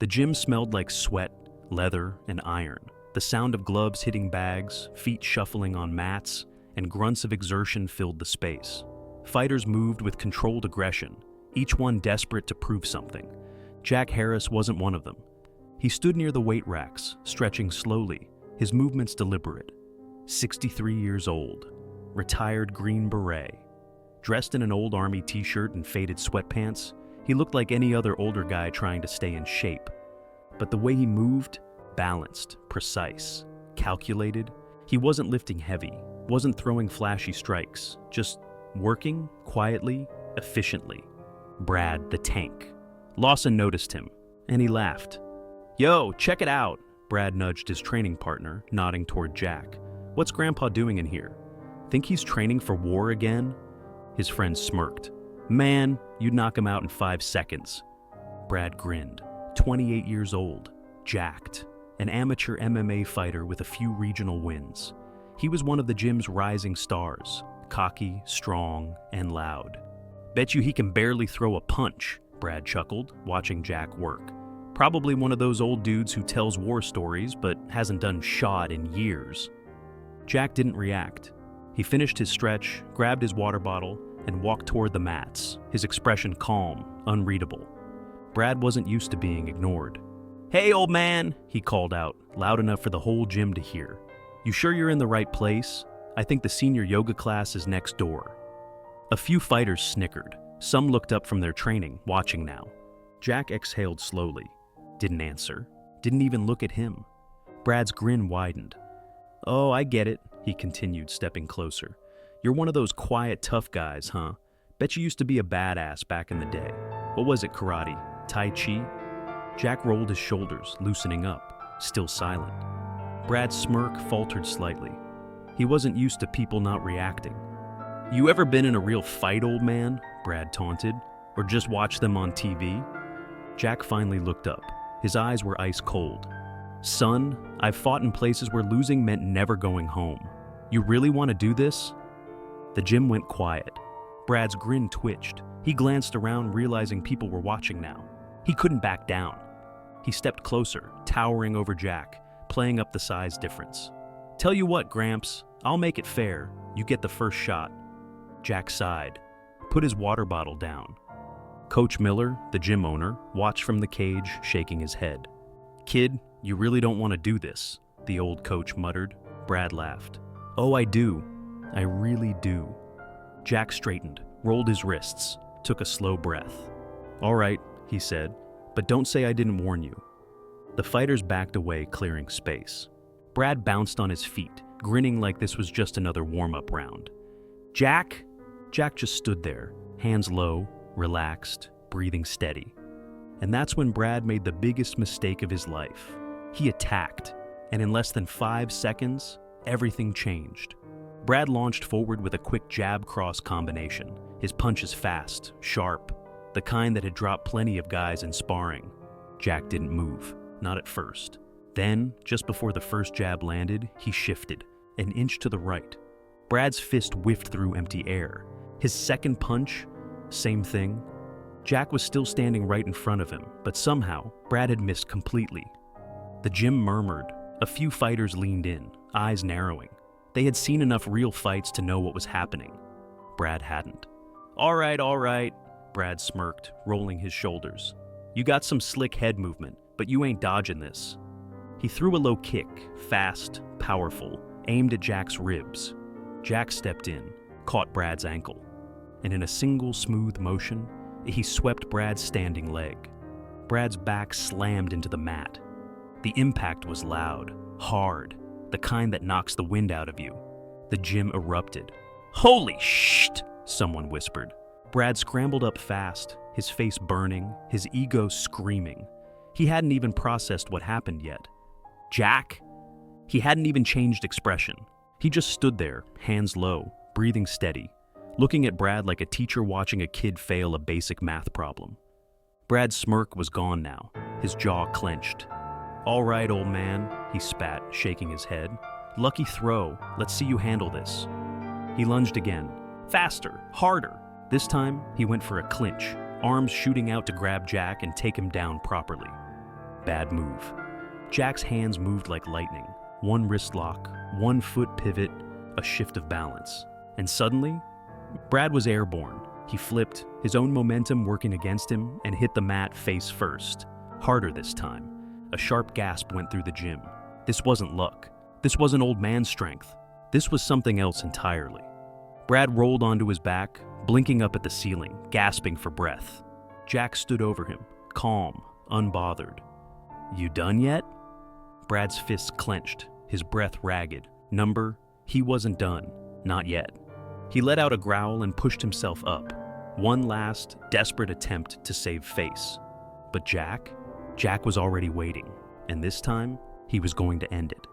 The gym smelled like sweat, leather, and iron. The sound of gloves hitting bags, feet shuffling on mats, and grunts of exertion filled the space. Fighters moved with controlled aggression, each one desperate to prove something. Jack Harris wasn't one of them. He stood near the weight racks, stretching slowly, his movements deliberate. 63 years old, retired Green Beret. Dressed in an old army t-shirt and faded sweatpants, he looked like any other older guy trying to stay in shape. But the way he moved, balanced, precise, calculated. He wasn't lifting heavy, wasn't throwing flashy strikes, just working quietly, efficiently. Brad, the tank. Lawson noticed him, and he laughed. "Yo, check it out," Brad nudged his training partner, nodding toward Jack. "What's Grandpa doing in here? Think he's training for war again?" His friend smirked. "Man, you'd knock him out in 5 seconds." Brad grinned. 28 years old, jacked, an amateur MMA fighter with a few regional wins. He was one of the gym's rising stars, cocky, strong, and loud. "Bet you he can barely throw a punch," Brad chuckled, watching Jack work. "Probably one of those old dudes who tells war stories but hasn't done shot in years." Jack didn't react. He finished his stretch, grabbed his water bottle, and walked toward the mats, his expression calm, unreadable. Brad wasn't used to being ignored. "Hey, old man," he called out, loud enough for the whole gym to hear. "You sure you're in the right place? I think the senior yoga class is next door." A few fighters snickered. Some looked up from their training, watching now. Jack exhaled slowly. Didn't answer. Didn't even look at him. Brad's grin widened. "Oh, I get it," he continued, stepping closer. "You're one of those quiet, tough guys, huh? Bet you used to be a badass back in the day. What was it, karate? Tai Chi?" Jack rolled his shoulders, loosening up, still silent. Brad's smirk faltered slightly. He wasn't used to people not reacting. "You ever been in a real fight, old man?" Brad taunted. "Or just watched them on TV?" Jack finally looked up. His eyes were ice cold. "Son, I've fought in places where losing meant never going home. You really want to do this?" The gym went quiet. Brad's grin twitched. He glanced around, realizing people were watching now. He couldn't back down. He stepped closer, towering over Jack, playing up the size difference. "Tell you what, Gramps, I'll make it fair. You get the first shot." Jack sighed, put his water bottle down. Coach Miller, the gym owner, watched from the cage, shaking his head. "Kid, you really don't want to do this," the old coach muttered. Brad laughed. "Oh, I do. I really do." Jack straightened, rolled his wrists, took a slow breath. "All right," he said, "but don't say I didn't warn you." The fighters backed away, clearing space. Brad bounced on his feet, grinning like this was just another warm-up round. "Jack?" Jack just stood there, hands low, relaxed, breathing steady. And that's when Brad made the biggest mistake of his life. He attacked, and in less than 5 seconds, everything changed. Brad launched forward with a quick jab-cross combination, his punches fast, sharp, the kind that had dropped plenty of guys in sparring. Jack didn't move, not at first. Then, just before the first jab landed, he shifted, an inch to the right. Brad's fist whiffed through empty air. His second punch, same thing. Jack was still standing right in front of him, but somehow, Brad had missed completely. The gym murmured. A few fighters leaned in, eyes narrowing. They had seen enough real fights to know what was happening. Brad hadn't. All right, Brad smirked, rolling his shoulders. "You got some slick head movement, but you ain't dodging this." He threw a low kick, fast, powerful, aimed at Jack's ribs. Jack stepped in, caught Brad's ankle, and in a single smooth motion, he swept Brad's standing leg. Brad's back slammed into the mat. The impact was loud, hard, the kind that knocks the wind out of you. The gym erupted. "Holy shit!" someone whispered. Brad scrambled up fast, his face burning, his ego screaming. He hadn't even processed what happened yet. Jack? He hadn't even changed expression. He just stood there, hands low, breathing steady, looking at Brad like a teacher watching a kid fail a basic math problem. Brad's smirk was gone now, his jaw clenched. "All right, old man," he spat, shaking his head. "Lucky throw. Let's see you handle this." He lunged again. Faster, harder. This time, he went for a clinch, arms shooting out to grab Jack and take him down properly. Bad move. Jack's hands moved like lightning. One wrist lock, one foot pivot, a shift of balance. And suddenly, Brad was airborne. He flipped, his own momentum working against him, and hit the mat face first. Harder this time. A sharp gasp went through the gym. This wasn't luck. This wasn't old man strength. This was something else entirely. Brad rolled onto his back, blinking up at the ceiling, gasping for breath. Jack stood over him, calm, unbothered. "You done yet?" Brad's fists clenched, his breath ragged. Number, he wasn't done. Not yet. He let out a growl and pushed himself up. One last, desperate attempt to save face. But Jack was already waiting, and this time, he was going to end it.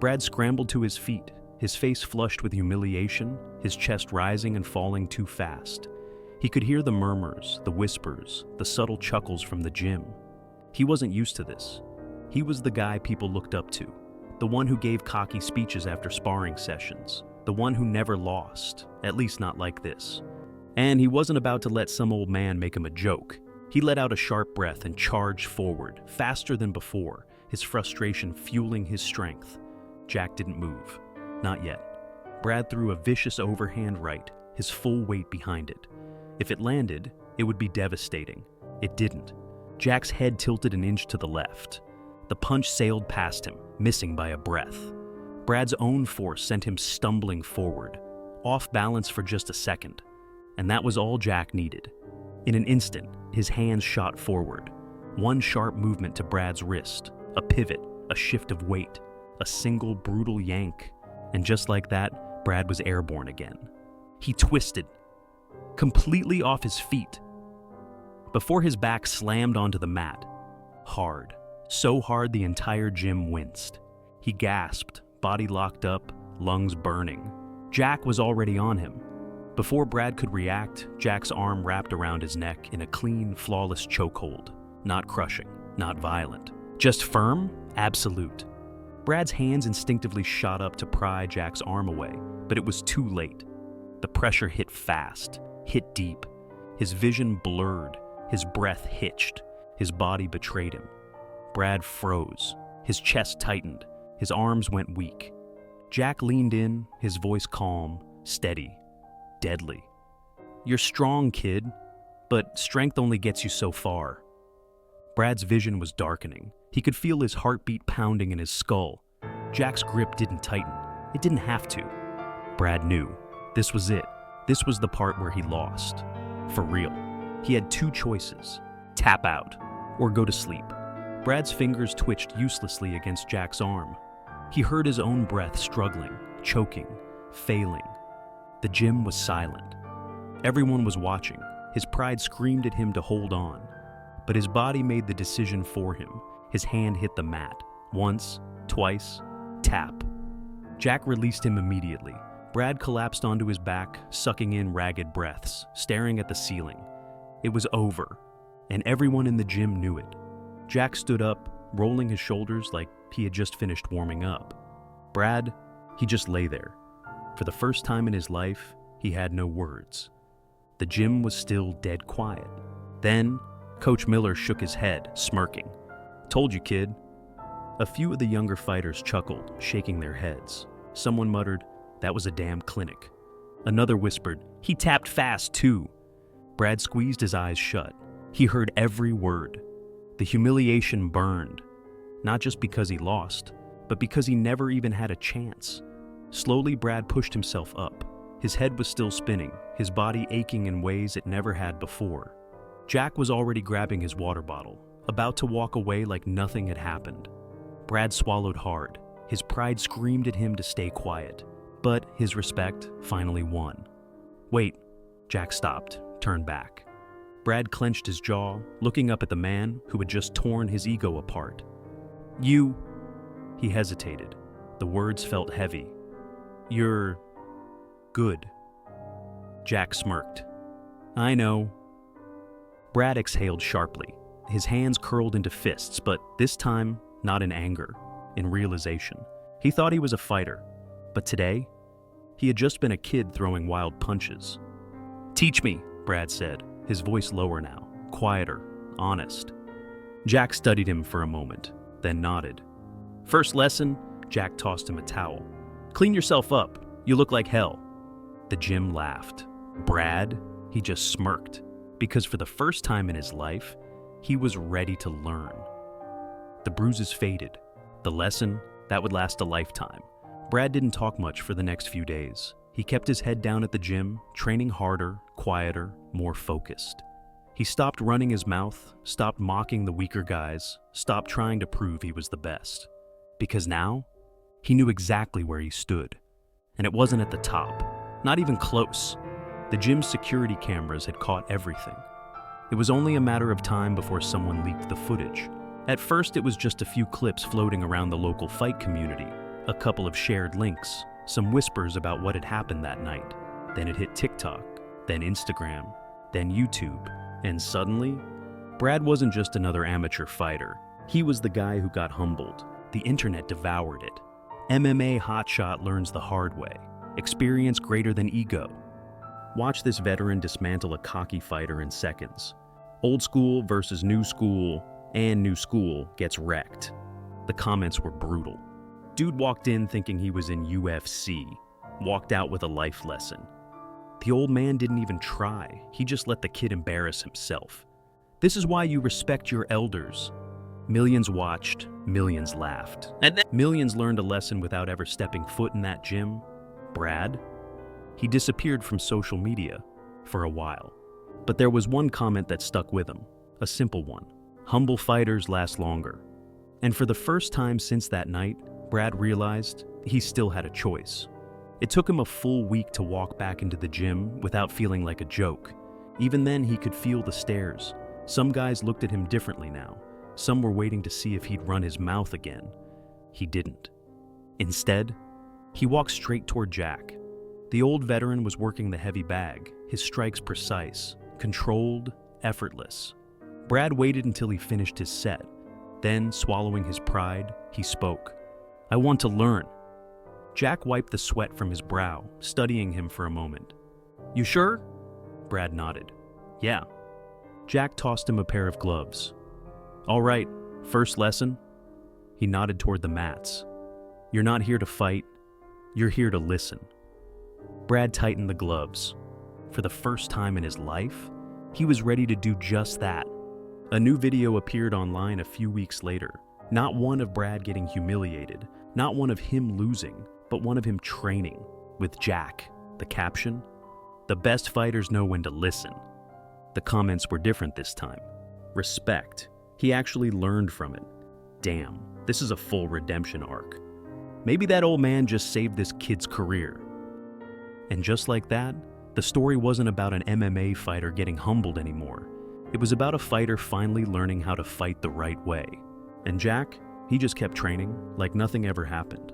Brad scrambled to his feet, his face flushed with humiliation, his chest rising and falling too fast. He could hear the murmurs, the whispers, the subtle chuckles from the gym. He wasn't used to this. He was the guy people looked up to, the one who gave cocky speeches after sparring sessions, the one who never lost, at least not like this. And he wasn't about to let some old man make him a joke. He let out a sharp breath and charged forward, faster than before, his frustration fueling his strength. Jack didn't move. Not yet. Brad threw a vicious overhand right, his full weight behind it. If it landed, it would be devastating. It didn't. Jack's head tilted an inch to the left. The punch sailed past him, missing by a breath. Brad's own force sent him stumbling forward, off balance for just a second. And that was all Jack needed. In an instant, his hands shot forward. One sharp movement to Brad's wrist, a pivot, a shift of weight, a single brutal yank. And just like that, Brad was airborne again. He twisted, completely off his feet, before his back slammed onto the mat. Hard, so hard the entire gym winced. He gasped, body locked up, lungs burning. Jack was already on him. Before Brad could react, Jack's arm wrapped around his neck in a clean, flawless chokehold. Not crushing, not violent. Just firm, absolute. Brad's hands instinctively shot up to pry Jack's arm away, but it was too late. The pressure hit fast, hit deep. His vision blurred, his breath hitched, his body betrayed him. Brad froze, his chest tightened, his arms went weak. Jack leaned in, his voice calm, steady, deadly. "You're strong, kid, but strength only gets you so far." Brad's vision was darkening. He could feel his heartbeat pounding in his skull. Jack's grip didn't tighten. It didn't have to. Brad knew. This was it. This was the part where he lost. For real. He had two choices. Tap out, or go to sleep. Brad's fingers twitched uselessly against Jack's arm. He heard his own breath struggling, choking, failing. The gym was silent. Everyone was watching. His pride screamed at him to hold on. But his body made the decision for him. His hand hit the mat. Once, twice, tap. Jack released him immediately. Brad collapsed onto his back, sucking in ragged breaths, staring at the ceiling. It was over, and everyone in the gym knew it. Jack stood up, rolling his shoulders like he had just finished warming up. Brad, he just lay there. For the first time in his life, he had no words. The gym was still dead quiet. Then, Coach Miller shook his head, smirking. "Told you, kid." A few of the younger fighters chuckled, shaking their heads. Someone muttered, "That was a damn clinic." Another whispered, "He tapped fast, too." Brad squeezed his eyes shut. He heard every word. The humiliation burned, not just because he lost, but because he never even had a chance. Slowly, Brad pushed himself up. His head was still spinning, his body aching in ways it never had before. Jack was already grabbing his water bottle, about to walk away like nothing had happened. Brad swallowed hard. His pride screamed at him to stay quiet, but his respect finally won. "Wait," Jack stopped, turned back. Brad clenched his jaw, looking up at the man who had just torn his ego apart. "You..." He hesitated. The words felt heavy. "You're... good." Jack smirked. "I know." Brad exhaled sharply. His hands curled into fists, but this time, not in anger, in realization. He thought he was a fighter, but today, he had just been a kid throwing wild punches. "Teach me," Brad said, his voice lower now, quieter, honest. Jack studied him for a moment, then nodded. "First lesson," Jack tossed him a towel. "Clean yourself up. You look like hell." The gym laughed. Brad, he just smirked, because for the first time in his life, he was ready to learn. The bruises faded. The lesson, that would last a lifetime. Brad didn't talk much for the next few days. He kept his head down at the gym, training harder, quieter, more focused. He stopped running his mouth, stopped mocking the weaker guys, stopped trying to prove he was the best. Because now, he knew exactly where he stood. And it wasn't at the top, not even close. The gym's security cameras had caught everything. It was only a matter of time before someone leaked the footage. At first, it was just a few clips floating around the local fight community, a couple of shared links, some whispers about what had happened that night. Then it hit TikTok, then Instagram, then YouTube, and suddenly, Brad wasn't just another amateur fighter. He was the guy who got humbled. The internet devoured it. MMA hotshot learns the hard way. Experience greater than ego. Watch this veteran dismantle a cocky fighter in seconds. Old school versus new school, and new school gets wrecked. The comments were brutal. Dude walked in thinking he was in UFC, walked out with a life lesson. The old man didn't even try. He just let the kid embarrass himself. This is why you respect your elders. Millions watched, millions laughed, and then millions learned a lesson without ever stepping foot in that gym. Brad? He disappeared from social media for a while. But there was one comment that stuck with him, a simple one. Humble fighters last longer. And for the first time since that night, Brad realized he still had a choice. It took him a full week to walk back into the gym without feeling like a joke. Even then, he could feel the stares. Some guys looked at him differently now. Some were waiting to see if he'd run his mouth again. He didn't. Instead, he walked straight toward Jack. The old veteran was working the heavy bag, his strikes precise, controlled, effortless. Brad waited until he finished his set. Then, swallowing his pride, he spoke. "I want to learn." Jack wiped the sweat from his brow, studying him for a moment. "You sure?" Brad nodded. "Yeah." Jack tossed him a pair of gloves. "All right, first lesson?" He nodded toward the mats. "You're not here to fight. You're here to listen." Brad tightened the gloves. For the first time in his life, he was ready to do just that. A new video appeared online a few weeks later. Not one of Brad getting humiliated, not one of him losing, but one of him training with Jack. The caption? "The best fighters know when to listen." The comments were different this time. Respect. He actually learned from it. Damn, this is a full redemption arc. Maybe that old man just saved this kid's career. And just like that, the story wasn't about an MMA fighter getting humbled anymore. It was about a fighter finally learning how to fight the right way. And Jack, he just kept training like nothing ever happened.